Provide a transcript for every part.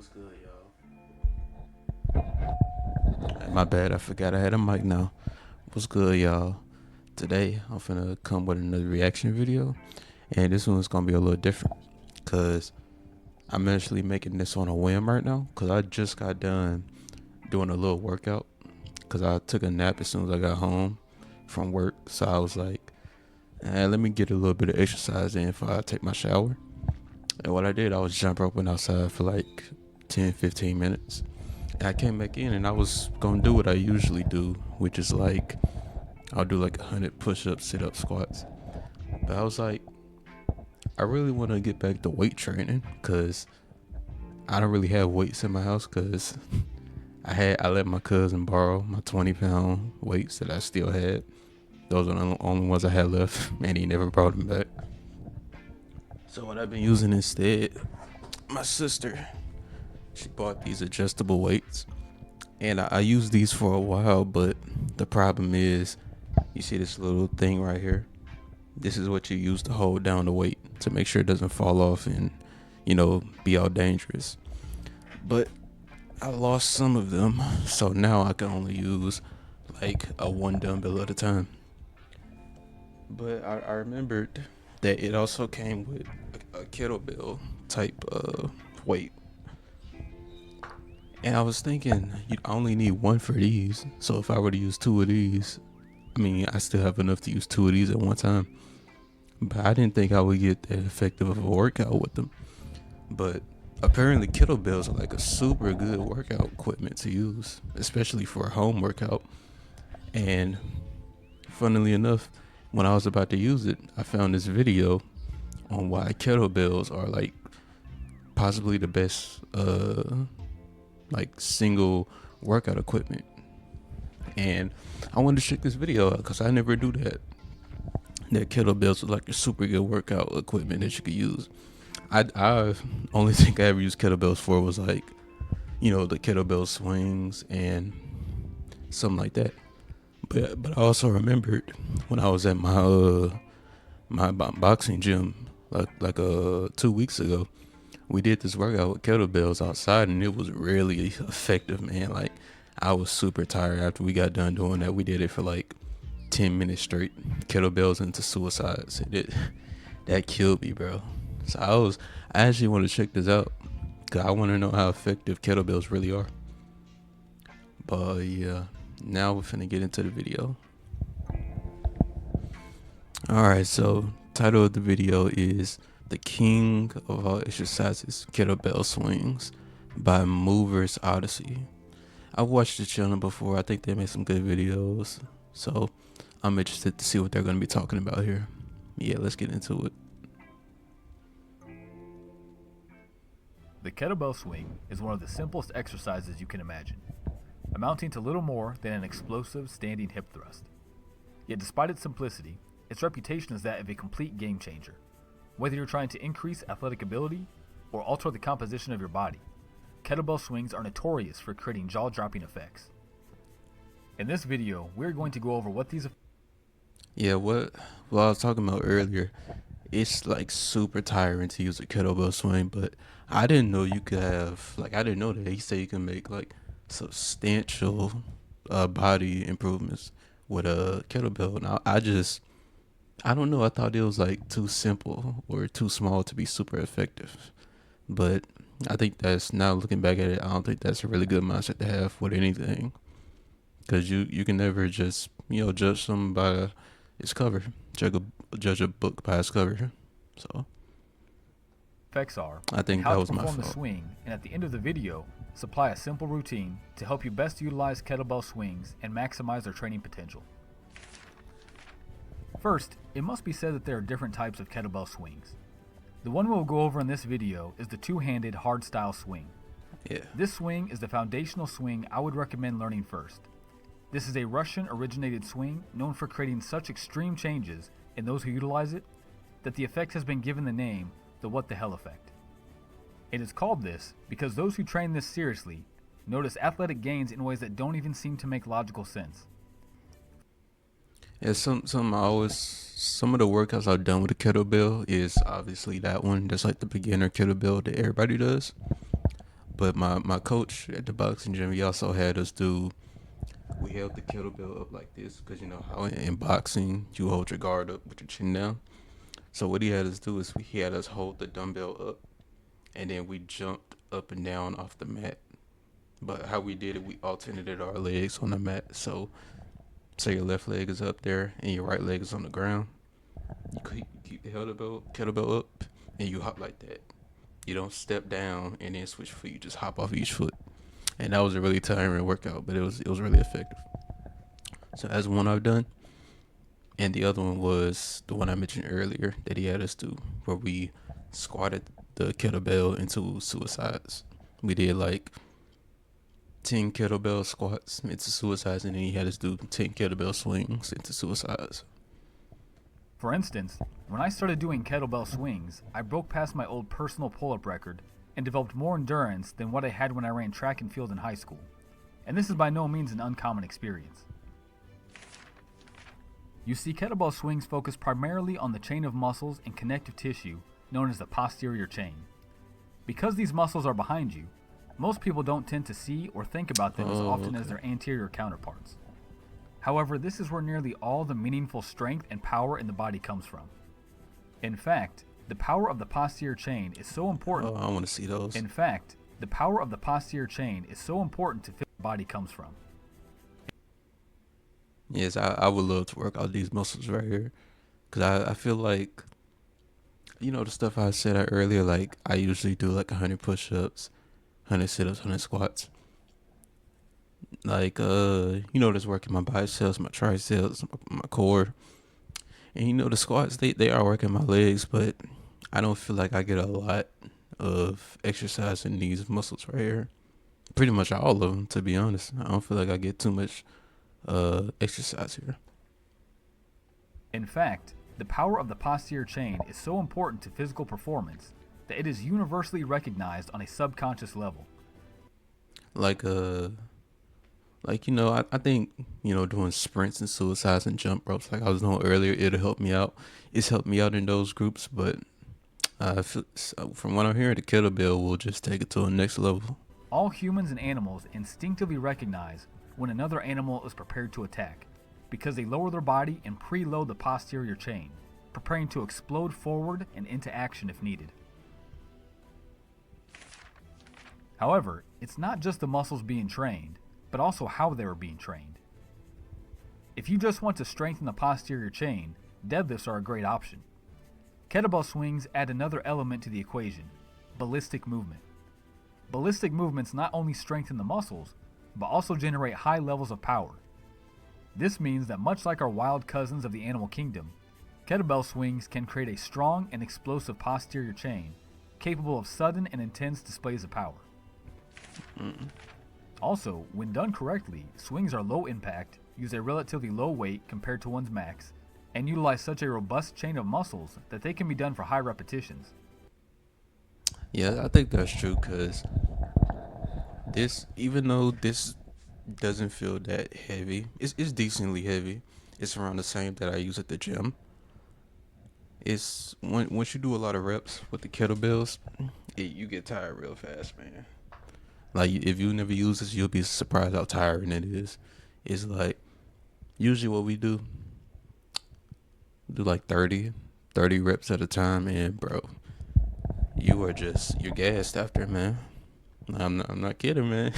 What's good, y'all? My bad, I forgot I had a mic now. What's good, y'all? Today, I'm finna come with another reaction video, and this one's gonna be a little different, cause I'm actually making this on a whim right now, cause I just got done doing a little workout, cause I took a nap as soon as I got home from work, so I was like, let me get a little bit of exercise in before I take my shower. And what I did, I was jump roping outside for like 10-15 minutes. And I came back in and I was gonna do what I usually do, which is like I'll do like 100 push-ups, sit-up, squats. But I was like, I really want to get back to weight training because I don't really have weights in my house because I let my cousin borrow my 20-pound weights that I still had. Those are the only ones I had left, and he never brought them back. So what I've been using instead, my sister, she bought these adjustable weights, and I used these for a while, but the problem is, you see this little thing right here? This is what you use to hold down the weight to make sure it doesn't fall off and, be all dangerous. But I lost some of them, so now I can only use like a one dumbbell at a time. But I remembered that it also came with a kettlebell type weight. And I was thinking, you only need one for these. So if I were to use two of these, I still have enough to use two of these at one time. But I didn't think I would get that effective of a workout with them. But apparently kettlebells are like a super good workout equipment to use, especially for a home workout. And funnily enough, when I was about to use it, I found this video on why kettlebells are like possibly the best like single workout equipment. And I wanted to check this video out because I never do that. That kettlebells are like a super good workout equipment that you could use. I only think I ever used kettlebells for was like, the kettlebell swings and something like that. But I also remembered when I was at my boxing gym like 2 weeks ago, we did this workout with kettlebells outside, and it was really effective, man. Like, I was super tired after we got done doing that. We did it for like 10 minutes straight, kettlebells into suicides. That killed me, bro. So I actually want to check this out because I want to know how effective kettlebells really are. But yeah, now we're finna get into the video. Alright, so title of the video is The King of All Exercises, Kettlebell Swings by Movers Odyssey. I've watched the channel before. I think they made some good videos. So I'm interested to see what they're going to be talking about here. Yeah, let's get into it. The kettlebell swing is one of the simplest exercises you can imagine, amounting to little more than an explosive standing hip thrust. Yet despite its simplicity, its reputation is that of a complete game changer. Whether you're trying to increase athletic ability or alter the composition of your body, kettlebell swings are notorious for creating jaw-dropping effects. In this video, we're going to go over what these what I was talking about earlier, it's like super tiring to use a kettlebell swing, but I didn't know you could have, I didn't know that he said you can make like substantial body improvements with a kettlebell. And I don't know, I thought it was like too simple or too small to be super effective. But I think that's, now looking back at it, I don't think that's a really good mindset to have with anything. Because you can never just, judge someone by its cover. Judge a book by its cover. So effects are, I think how that to was my perform the fault. swing, and at the end of the video, supply a simple routine to help you best utilize kettlebell swings and maximize their training potential. First, it must be said that there are different types of kettlebell swings. The one we'll go over in this video is the two-handed hardstyle swing. Yeah. This swing is the foundational swing I would recommend learning first. This is a Russian-originated swing known for creating such extreme changes in those who utilize it that the effect has been given the name the what the hell effect. It is called this because those who train this seriously notice athletic gains in ways that don't even seem to make logical sense. Yeah, some of the workouts I've done with a kettlebell is obviously that one. That's like the beginner kettlebell that everybody does. But my coach at the boxing gym, he also had us do. We held the kettlebell up like this because you know how in boxing you hold your guard up with your chin down. So what he had us do is he had us hold the dumbbell up, and then we jumped up and down off the mat. But how we did it, we alternated our legs on the mat. So say your left leg is up there and your right leg is on the ground. You keep the kettlebell up, and you hop like that. You don't step down and then switch foot. You just hop off each foot. And that was a really tiring workout, but it was really effective. So that's one I've done, and the other one was the one I mentioned earlier that he had us do, where we squatted the kettlebell into suicides. We did like 10 kettlebell squats into suicides, and then he had us do 10 kettlebell swings into suicides. For instance, when I started doing kettlebell swings, I broke past my old personal pull-up record and developed more endurance than what I had when I ran track and field in high school. And this is by no means an uncommon experience. You see, kettlebell swings focus primarily on the chain of muscles and connective tissue known as the posterior chain. Because these muscles are behind you, most people don't tend to see or think about them as often as their anterior counterparts. However, this is where nearly all the meaningful strength and power in the body comes from. In fact, the power of the posterior chain is so important. I want to see those. In fact, the power of the posterior chain is so important to feel where the body comes from. Yes, I would love to work out these muscles right here. Because I feel like, you know, the stuff I said earlier, like I usually do like 100 push-ups, 100 sit-ups, 100 squats. Like, you know, just working my biceps, my triceps, my core. And, you know, the squats, they are working my legs, but I don't feel like I get a lot of exercise in these muscles right here. Pretty much all of them, to be honest. I don't feel like I get too much exercise here. In fact, the power of the posterior chain is so important to physical performance that it is universally recognized on a subconscious level. Like you know, I think, you know, doing sprints and suicides and jump ropes like I was doing earlier, it'll help me out. It's helped me out in those groups, but from what I'm hearing, the kettlebell will just take it to a next level. All humans and animals instinctively recognize when another animal is prepared to attack, because they lower their body and preload the posterior chain, preparing to explode forward and into action if needed. However, it's not just the muscles being trained, but also how they are being trained. If you just want to strengthen the posterior chain, deadlifts are a great option. Kettlebell swings add another element to the equation: ballistic movement. Ballistic movements not only strengthen the muscles, but also generate high levels of power. This means that much like our wild cousins of the animal kingdom, kettlebell swings can create a strong and explosive posterior chain capable of sudden and intense displays of power. Also, when done correctly, swings are low impact, use a relatively low weight compared to one's max, and utilize such a robust chain of muscles that they can be done for high repetitions. Yeah, I think that's true, because even though this doesn't feel that heavy, it's decently heavy. It's around the same that I use at the gym. It's once you do a lot of reps with the kettlebells, you get tired real fast, man. Like, if you never use this, you'll be surprised how tiring it is. It's like, usually what we do like 30 reps at a time, and bro, you're gassed after, man. I'm not kidding, man.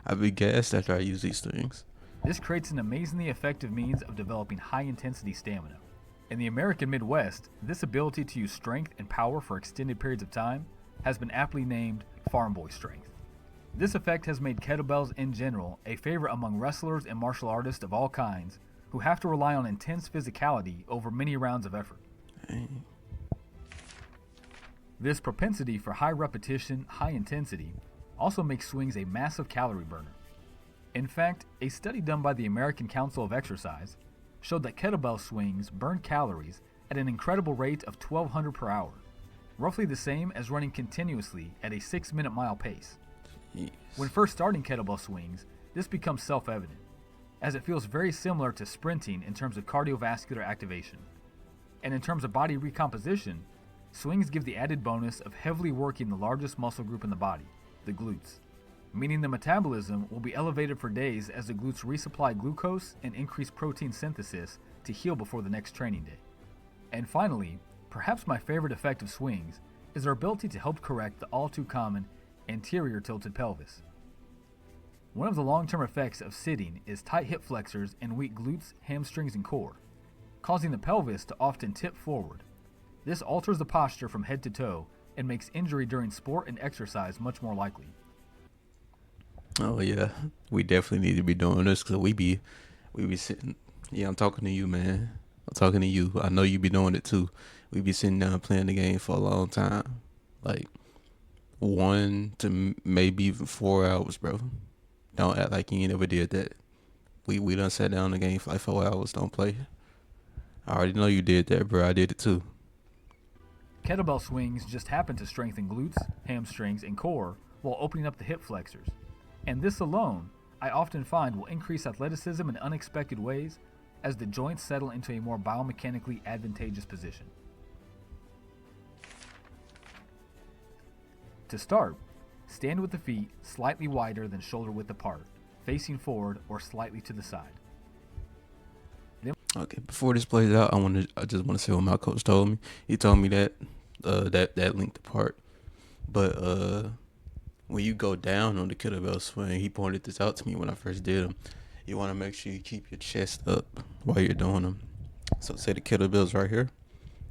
I be gassed after I use these things. This creates an amazingly effective means of developing high-intensity stamina. In the American Midwest, this ability to use strength and power for extended periods of time has been aptly named farm boy strength. This effect has made kettlebells in general a favorite among wrestlers and martial artists of all kinds who have to rely on intense physicality over many rounds of effort. Dang. This propensity for high repetition, high intensity also makes swings a massive calorie burner. In fact, a study done by the American Council of Exercise showed that kettlebell swings burn calories at an incredible rate of 1,200 per hour, roughly the same as running continuously at a 6-minute mile pace. Jeez. When first starting kettlebell swings, this becomes self-evident, as it feels very similar to sprinting in terms of cardiovascular activation. And in terms of body recomposition, swings give the added bonus of heavily working the largest muscle group in the body, the glutes, meaning the metabolism will be elevated for days as the glutes resupply glucose and increase protein synthesis to heal before the next training day. And finally, perhaps my favorite effect of swings is their ability to help correct the all too common anterior tilted pelvis. One of the long-term effects of sitting is tight hip flexors and weak glutes, hamstrings, and core, causing the pelvis to often tip forward. This alters the posture from head to toe and makes injury during sport and exercise much more likely. Oh yeah, we definitely need to be doing this because we be sitting. Yeah, I'm talking to you, man. I'm talking to you. I know you be doing it too. We be sitting down playing the game for a long time, like 1 to maybe even 4 hours, bro. Don't act like you ain't never did that. We done sat down the game for like 4 hours. Don't play. I already know you did that, bro. I did it too. Kettlebell swings just happen to strengthen glutes, hamstrings, and core while opening up the hip flexors. And this alone, I often find, will increase athleticism in unexpected ways as the joints settle into a more biomechanically advantageous position. To start, stand with the feet slightly wider than shoulder width apart, facing forward or slightly to the side. Okay, before this plays out, I just want to say what my coach told me. He told me that that linked apart, but when you go down on the kettlebell swing, he pointed this out to me when I first did them. You want to make sure you keep your chest up while you're doing them. So say the kettlebell's right here.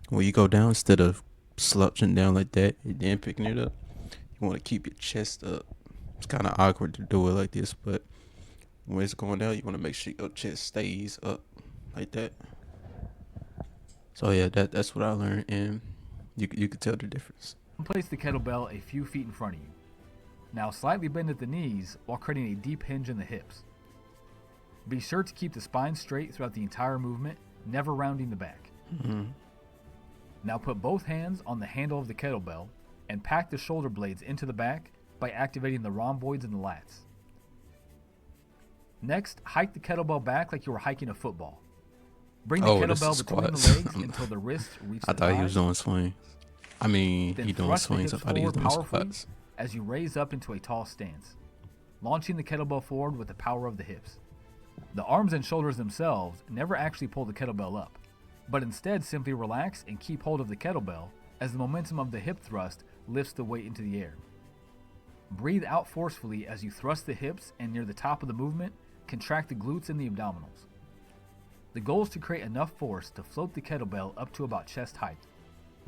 When you go down, instead of slouching down like that and then picking it up, you want to keep your chest up. It's kind of awkward to do it like this, but when it's going down, you want to make sure your chest stays up like that. So yeah, that's what I learned, and you could tell the difference. Place the kettlebell a few feet in front of you. Now slightly bend at the knees while creating a deep hinge in the hips. Be sure to keep the spine straight throughout the entire movement, never rounding the back. Mm-hmm. Now put both hands on the handle of the kettlebell and pack the shoulder blades into the back by activating the rhomboids and the lats. Next, hike the kettlebell back like you were hiking a football. Bring the kettlebell between the legs until the wrists reach the thighs. I thought he was doing swings. I mean, then he doing swings. I thought he was doing squats. As you raise up into a tall stance, launching the kettlebell forward with the power of the hips. The arms and shoulders themselves never actually pull the kettlebell up, but instead simply relax and keep hold of the kettlebell as the momentum of the hip thrust lifts the weight into the air. Breathe out forcefully as you thrust the hips, and near the top of the movement, contract the glutes and the abdominals. The goal is to create enough force to float the kettlebell up to about chest height.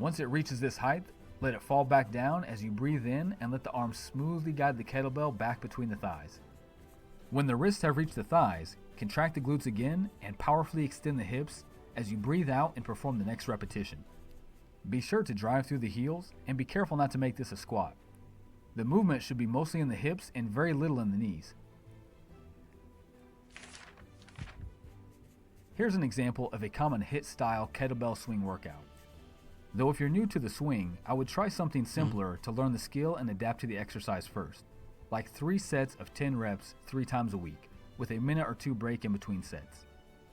Once it reaches this height, let it fall back down as you breathe in and let the arms smoothly guide the kettlebell back between the thighs. When the wrists have reached the thighs, contract the glutes again and powerfully extend the hips as you breathe out and perform the next repetition. Be sure to drive through the heels and be careful not to make this a squat. The movement should be mostly in the hips and very little in the knees. Here's an example of a common HIIT-style kettlebell swing workout. Though if you're new to the swing, I would try something simpler to learn the skill and adapt to the exercise first, like 3 sets of 10 reps 3 times a week, with a minute or 2 break in between sets.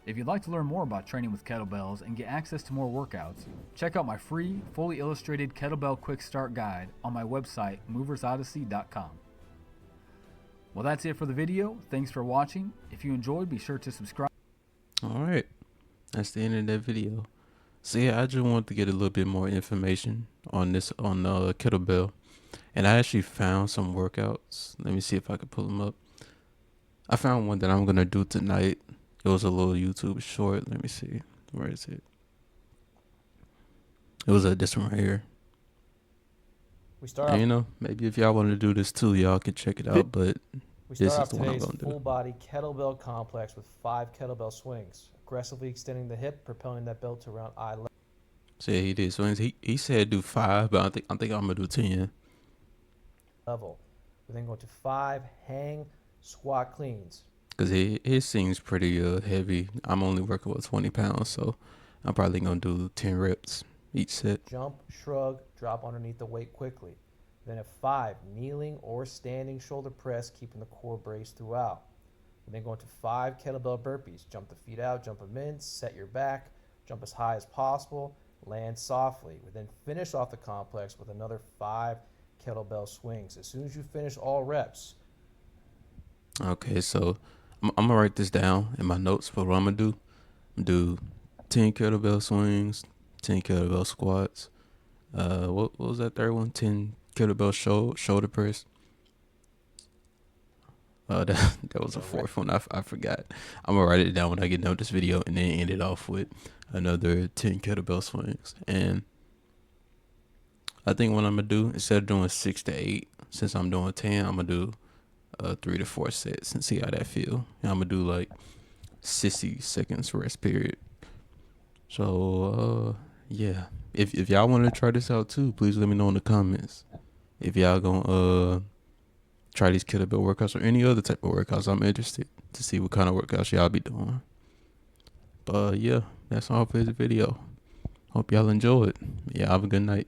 If you'd like to learn more about training with kettlebells and get access to more workouts, check out my free, fully illustrated kettlebell quick start guide on my website, moversodyssey.com. Well, that's it for the video. Thanks for watching. If you enjoyed, be sure to subscribe. All right, that's the end of that video. So yeah, I just wanted to get a little bit more information on this on kettlebell, and I actually found some workouts. Let me see if I can pull them up. I found one that I'm gonna do tonight. It was a little YouTube short. Let me see, where is it? It was this one right here. And, you know, maybe if y'all want to do this too, y'all can check it out. But we start off today's full body kettlebell complex with 5 kettlebell swings, aggressively extending the hip, propelling that belt to around eye level. So yeah, he did swings. He said do 5, but I think I'm gonna do 10. Level. We're then going to 5 hang squat cleans. Cause his seems pretty heavy. I'm only working with 20 pounds, so I'm probably gonna do 10 reps each set. Jump, shrug, drop underneath the weight quickly. Then a 5 kneeling or standing shoulder press, keeping the core braced throughout. We're then going to 5 kettlebell burpees. Jump the feet out, jump them in, set your back, jump as high as possible, land softly. We then finish off the complex with another 5 kettlebell swings. As soon as you finish all reps, Okay, so I'm gonna write this down in my notes for what I'm gonna do. I'm gonna do 10 kettlebell swings, 10 kettlebell squats. What was that third one? 10 kettlebell shoulder press. That was a fourth one. I forgot. I'm gonna write it down when I get done with this video, and then end it off with another 10 kettlebell swings. And I think what I'm gonna do, instead of doing 6 to 8, since I'm doing 10, I'm gonna do 3 to 4 sets and see how that feel. And I'm gonna do like 60 seconds rest period. So yeah, if y'all want to try this out too, please let me know in the comments. If y'all gonna try these kettlebell workouts or any other type of workouts, I'm interested to see what kind of workouts y'all be doing. But yeah, that's all for this video. Hope y'all enjoyed. Yeah, have a good night.